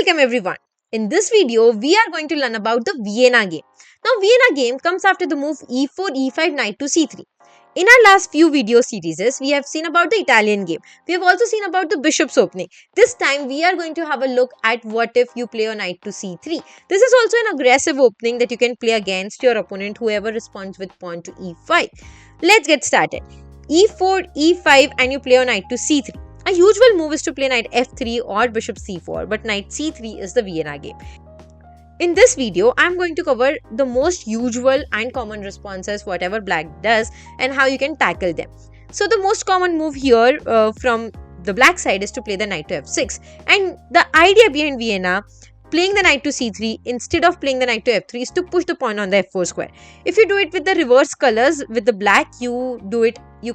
Welcome everyone. In this video, we are going to learn about the Vienna game. Now, Vienna game comes after the move e4, e5, knight to c3. In our last few video series, we have seen about the Italian game. We have also seen about the bishop's opening. This time, we are going to have a look at what if you play a knight to c3. This is also an aggressive opening that you can play against your opponent, whoever responds with pawn to e5. Let's get started. e4, e5 and you play a knight to c3. A usual move is to play knight f3 or bishop c4, but knight c3 is the Vienna game. In this video, I am going to cover the most usual and common responses whatever black does and how you can tackle them. So the most common move here from the black side is to play the knight to f6, and the idea behind Vienna playing the knight to c3 instead of playing the knight to f3 is to push the pawn on the f4 square. If you do it with the reverse colors, with the black, you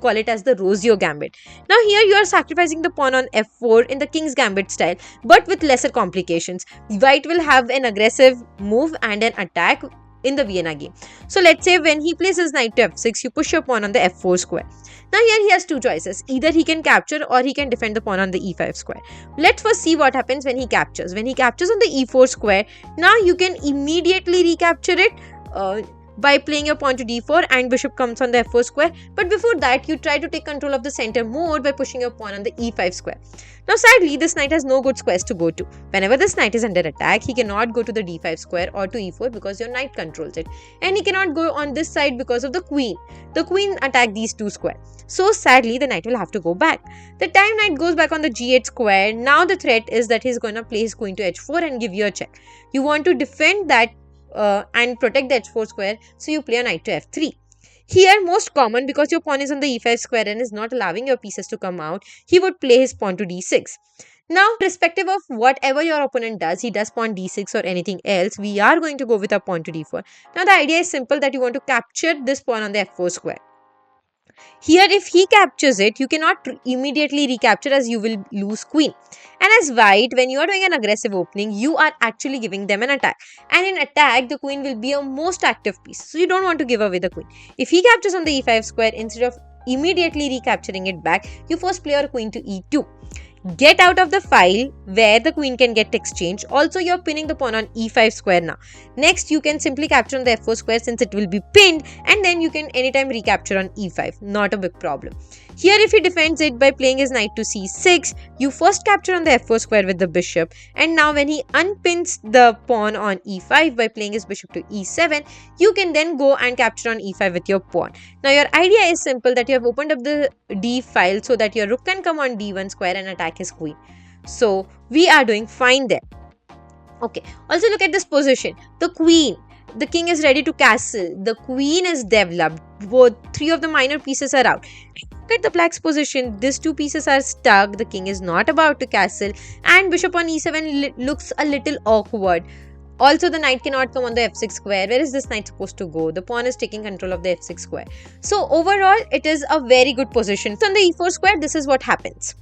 call it as the Rosio gambit. Now here you are sacrificing the pawn on f4 in the king's gambit style, but with lesser complications. White will have an aggressive move and an attack in the Vienna game. So let's say when he plays his knight to f6, you push your pawn on the f4 square. Now here he has two choices. Either he can capture or he can defend the pawn on the e5 square. Let's first see what happens when he captures. When he captures on the e4 square, now you can immediately recapture it by playing your pawn to d4 and bishop comes on the f4 square. But before that, you try to take control of the center more by pushing your pawn on the e5 square. Now sadly, this knight has no good squares to go to. Whenever this knight is under attack, he cannot go to the d5 square or to e4 because your knight controls it. And he cannot go on this side because of the queen. The queen attacked these two squares. So sadly, the knight will have to go back. The time knight goes back on the g8 square. Now the threat is that he's going to play his queen to h4 and give you a check. You want to defend that and protect the h4 square, so you play a knight to f3. Here, most common, because your pawn is on the e5 square and is not allowing your pieces to come out, he would play his pawn to d6. Now, irrespective of whatever your opponent does, he does pawn d6 or anything else, we are going to go with a pawn to d4. Now, the idea is simple, that you want to capture this pawn on the f4 square. Here, if he captures it, you cannot immediately recapture as you will lose queen. And as white, when you are doing an aggressive opening, you are actually giving them an attack. And in attack, the queen will be a most active piece. So you don't want to give away the queen. If he captures on the e5 square, instead of immediately recapturing it back, you first play your queen to e2. Get out of the file where the queen can get exchanged. Also, you're pinning the pawn on e5 square now. Next, you can simply capture on the f4 square since it will be pinned, and then you can anytime recapture on e5. Not a big problem. Here, if he defends it by playing his knight to c6, you first capture on the f4 square with the bishop, and now when he unpins the pawn on e5 by playing his bishop to e7, you can then go and capture on e5 with your pawn. Now, your idea is simple, that you have opened up the d file so that your rook can come on d1 square and attack his queen. So, we are doing fine there. Okay, also look at this position. The king is ready to castle. The queen is developed. Both three of the minor pieces are out. Look at the black's position. These two pieces are stuck. The king is not about to castle. And bishop on e7 looks a little awkward. Also, the knight cannot come on the f6 square. Where is this knight supposed to go? The pawn is taking control of the f6 square. So, overall, it is a very good position. So, on the e4 square, this is what happens.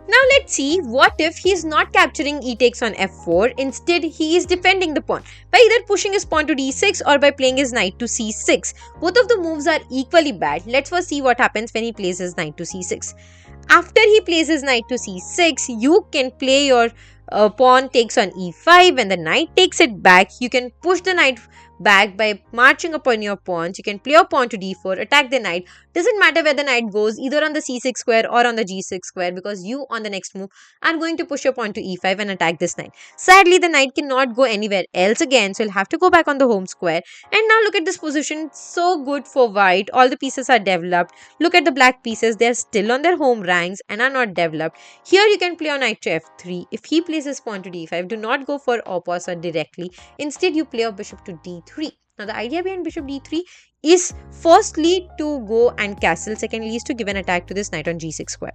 Now let's see what if he is not capturing e takes on f4. Instead, he is defending the pawn by either pushing his pawn to d6 or by playing his knight to c6. Both of the moves are equally bad. Let's first see what happens when he plays his knight to c6. After he plays his knight to c6, you can play your pawn takes on e5. When the knight takes it back, you can push the knight back by marching upon your pawns. You can play your pawn to d4, attack the knight. Doesn't matter where the knight goes, either on the c6 square or on the g6 square, because you on the next move are going to push your pawn to e5 and attack this knight. Sadly, the knight cannot go anywhere else again, so you'll have to go back on the home square. And now look at this position, so good for white. All the pieces are developed. Look at the black pieces, they're still on their home ranks and are not developed. Here you can play on knight to f3. If he plays his pawn to d5, do not go for opposite directly. Instead, you play your bishop to d3. Now, the idea behind bishop d3 is firstly to go and castle. Secondly is to give an attack to this knight on g6 square.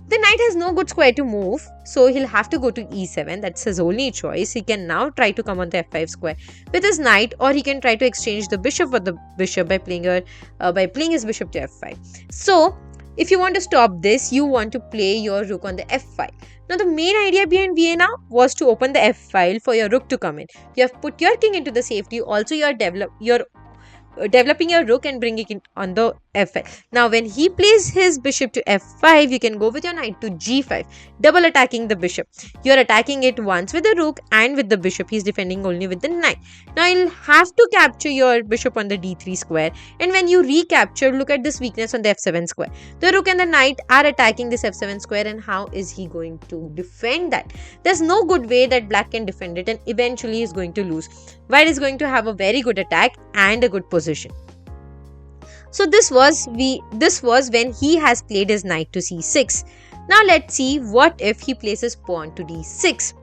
The knight has no good square to move, so he'll have to go to e7. That's his only choice. He can now try to come on the f5 square with his knight, or he can try to exchange the bishop for the bishop by playing his bishop to f5. So, if you want to stop this, you want to play your rook on the f file. Now, the main idea behind Vienna was to open the f file for your rook to come in. You have put your king into the safety. Also, your developing your rook and bringing it on the f5. Now when he plays his bishop to f5, you can go with your knight to g5, double attacking the bishop. You're attacking it once with the rook and with the bishop. He's defending only with the knight. Now you'll have to capture your bishop on the d3 square, and when you recapture, look at this weakness on the f7 square. The rook and the knight are attacking this f7 square, and how is he going to defend that? There's no good way that black can defend it, and eventually he's going to lose. White is going to have a very good attack and a good position. So this was when he has played his knight to c6. Now let's see what if he places pawn to d6.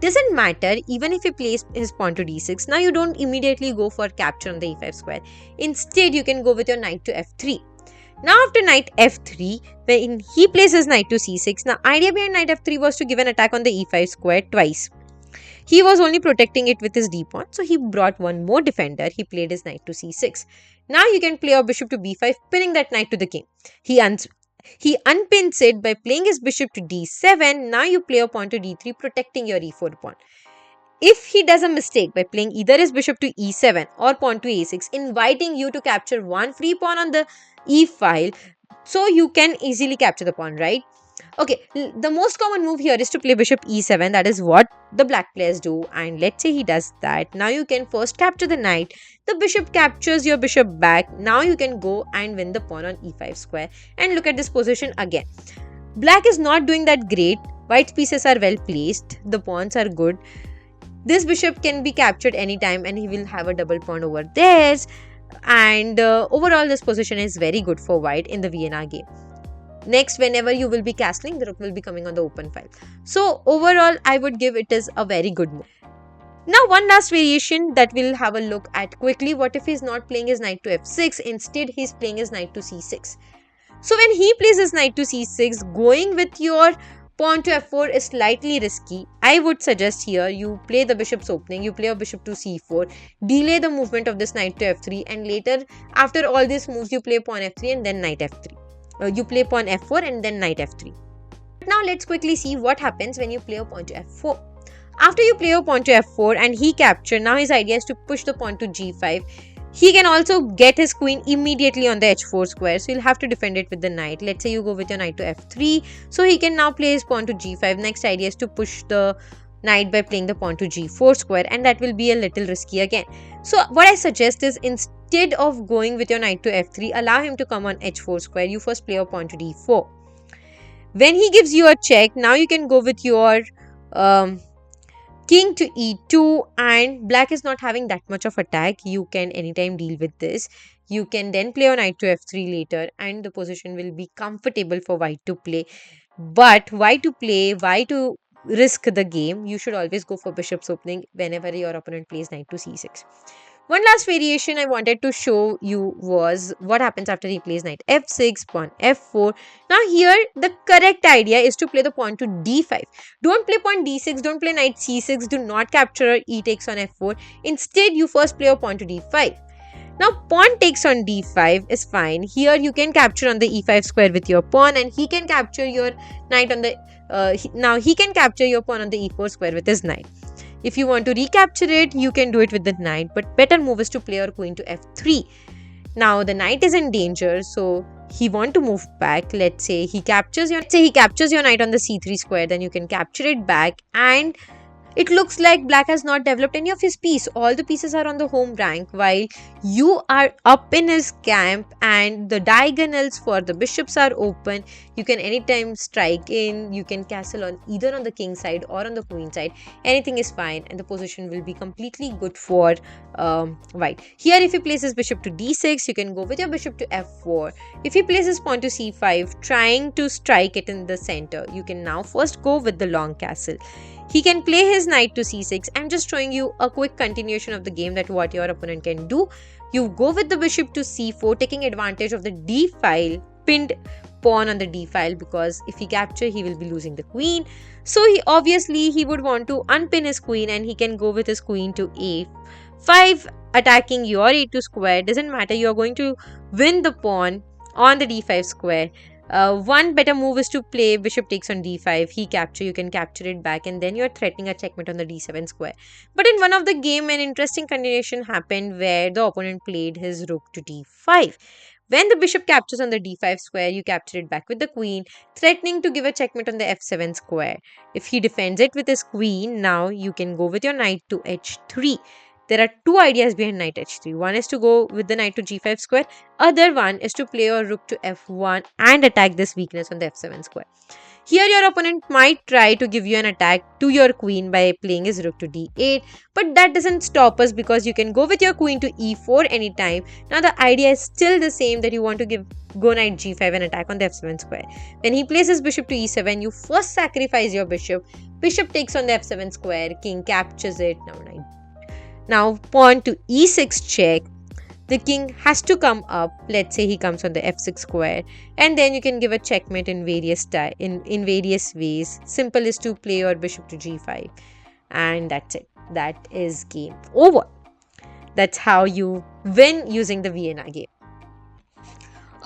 Doesn't matter even if he plays his pawn to d6. Now you don't immediately go for capture on the e5 square. Instead, you can go with your knight to f3. Now after knight f3, when he places knight to c6, now idea behind knight f3 was to give an attack on the e5 square twice. He was only protecting it with his d pawn, so he brought one more defender. He played his knight to c6. Now you can play your bishop to b5, pinning that knight to the king. He unpins it by playing his bishop to d7. Now you play your pawn to d3, protecting your e4 pawn. If he does a mistake by playing either his bishop to e7 or pawn to a6, inviting you to capture one free pawn on the e file, so you can easily capture the pawn, right? Okay, the most common move here is to play bishop e7. That is what the black players do, and let's say he does that. Now you can first capture the knight. The bishop captures your bishop back. Now you can go and win the pawn on e5 square, and look at this position again. Black is not doing that great. White's pieces are well placed. The pawns are good. This bishop can be captured anytime, and he will have a double pawn over theirs. And overall, this position is very good for white in the Vienna game. Next, whenever you will be castling, the rook will be coming on the open file. So overall, I would give it as a very good move. Now one last variation that we'll have a look at quickly. What if he's not playing his knight to f6? Instead, he's playing his knight to c6. So when he plays his knight to c6, going with your pawn to f4 is slightly risky. I would suggest here you play the bishop's opening, you play a bishop to c4, delay the movement of this knight to f3, and later, after all these moves, you play pawn f3 and then knight f3. You play pawn f4 and then knight f3. Now let's quickly see what happens when you play a pawn to f4. After you play a pawn to f4 and he captured, now his idea is to push the pawn to g5. He can also get his queen immediately on the h4 square, so you'll have to defend it with the knight. Let's say you go with your knight to f3, so he can now play his pawn to g5. Next idea is to push the knight by playing the pawn to g4 square, and that will be a little risky again. So what I suggest is, instead of going with your knight to f3, allow him to come on h4 square. You first play your pawn to d4. When he gives you a check, now you can go with your king to e2, and black is not having that much of attack. You can anytime deal with this. You can then play your knight to f3 later, and the position will be comfortable for white to play. But why to risk the game? You should always go for bishop's opening whenever your opponent plays knight to c6. One last variation I wanted to show you was what happens after he plays knight f6, pawn f4. Now here the correct idea is to play the pawn to d5. Don't play pawn d6, don't play knight c6, do not capture e takes on f4. Instead, you first play a pawn to d5. Now pawn takes on d5 is fine. Here you can capture on the e5 square with your pawn, and he can capture your knight on the he can capture your pawn on the e4 square with his knight. If you want to recapture it, you can do it with the knight, but better move is to play your queen to f3. Now the knight is in danger, so he want to move back. Let's say he captures your knight on the c3 square, then you can capture it back, and it looks like black has not developed any of his piece. All the pieces are on the home rank, while you are up in his camp, and the diagonals for the bishops are open. You can anytime strike in. You can castle on either on the king side or on the queen side. Anything is fine, and the position will be completely good for white. Here, if he places bishop to d6, you can go with your bishop to f4. If he places pawn to c5, trying to strike it in the center, you can now first go with the long castle. He can play his knight to c6. I'm just showing you a quick continuation of the game, that what your opponent can do. You go with the bishop to c4, taking advantage of the d file, pinned pawn on the d file, because if he captures, he will be losing the queen. So he would want to unpin his queen, and he can go with his queen to a5, attacking your a2 square. Doesn't matter, you are going to win the pawn on the d5 square. One better move is to play bishop takes on d5. He capture, you can capture it back, and then you're threatening a checkmate on the d7 square. But in one of the game, an interesting continuation happened where the opponent played his rook to d5. When the bishop captures on the d5 square, you capture it back with the queen, threatening to give a checkmate on the f7 square. If he defends it with his queen, now you can go with your knight to h3. There are two ideas behind knight h3. One is to go with the knight to g5 square. Other one is to play your rook to f1 and attack this weakness on the f7 square. Here your opponent might try to give you an attack to your queen by playing his rook to d8, but that doesn't stop us because you can go with your queen to e4 anytime. Now the idea is still the same, that you want to go knight g5 and attack on the f7 square. When he plays his bishop to e7, you first sacrifice your bishop. Bishop takes on the f7 square, king captures it. Now pawn to e6 check. The king has to come up. Let's say he comes on the f6 square, and then you can give a checkmate in various ways. Simple is to play your bishop to g5, and that's it. That is game over. That's how you win using the Vienna game.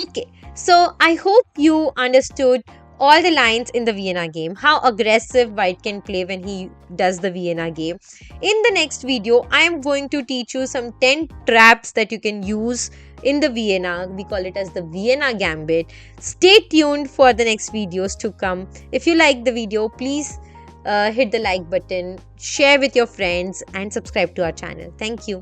Okay, so I hope you understood all the lines in the Vienna game, how aggressive white can play when he does the Vienna game. In the next video, I am going to teach you some 10 traps that you can use in the Vienna. We call it as the Vienna Gambit. Stay tuned for the next videos to come. If you like the video, please hit the like button, share with your friends, and subscribe to our channel. Thank you.